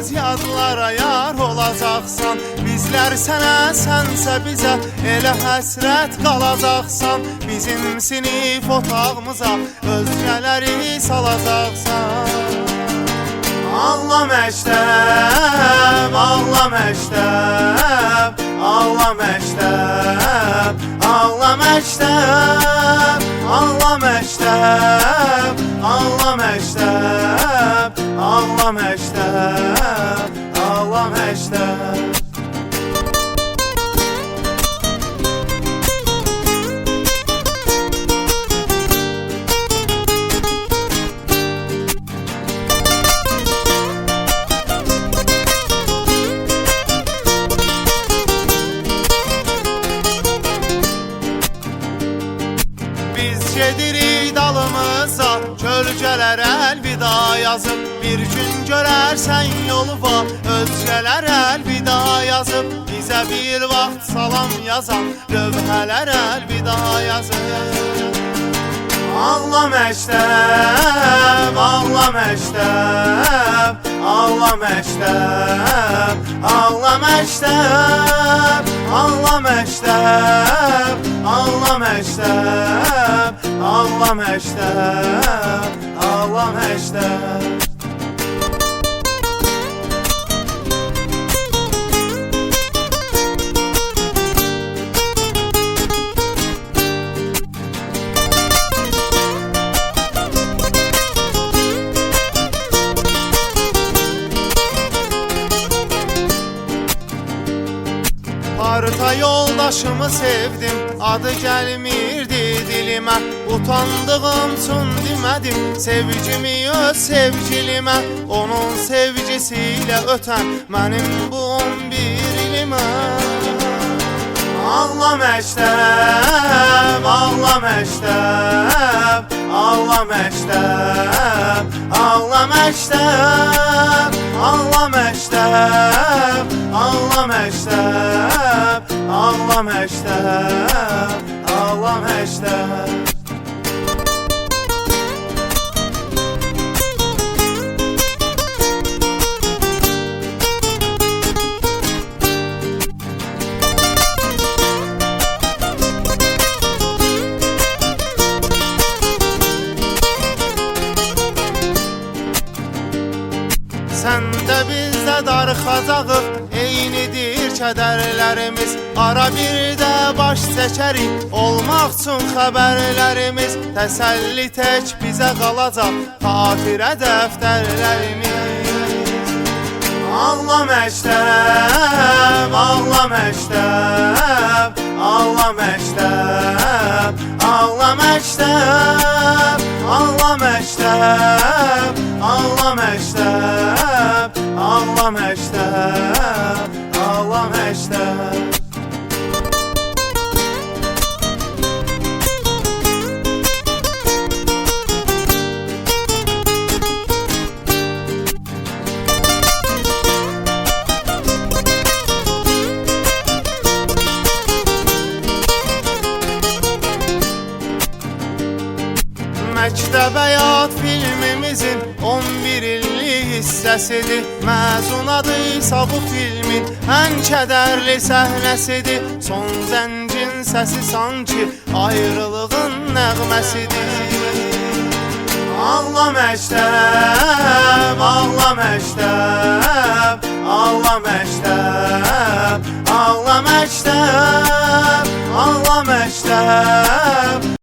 göz yadlara yar olacaqsan. Bizlər sənə, sənsə bizə elə həsrət qalacaqsan. Bizim sinif otağımıza özgələri salacaqsan. Ağla məktəb, ağla məktəb, ağla məktəb, ağla məktəb, ağla məktəb, ağla məktəb, ağla məktəb, ağla məktəb. Gedirik dalımıza, kölgələr əlvida yazıb. Bir gün görərsən yolva, özgələr əlvida yazıb. Bizə bir vaxt salam yazan, lövhələr əlvida yazıb. Ağla məktəb, ağla məktəb, ağla məktəb, ağla məktəb, ağla məktəb, ağla məktəb, ağla məktəb, ağla məktəb. Parta yoldaşımı sevdim, adı gəlmirdi dilimə. Utandığım üçün demədim sevgimi öz sevgilimə. Onun sevgisiyle ötən mənim bu 11 ilimə. Ağla məktəb, ağla məktəb, ağla məktəb, ağla məktəb, ağla məktəb, ağla məktəb, ağla məktəb, ağla məktəb. Sən də bizdə darıxacağıq, eynidir kədərlərimiz. Ara bir də baş çəkərik, olmaq üçün xəbərlərimiz. Təsəlli tək bizə qalacaq, xatirə dəftərlərimiz. Ağla məktəb, ağla məktəb, ağla məktəb, ağla məktəb, ağla məktəb, ağla məktəb, ağla məktəb, ağla məktəb. Məktəb həyat filmimizin 11 illik hissəsidir. Məzun adıysa bu filmin ən kədərli səhnəsidir. Son zəncin səsi sanki ayrılığın nəğməsidir. Ağla məktəb, ağla məktəb, ağla məktəb, ağla məktəb, ağla məktəb.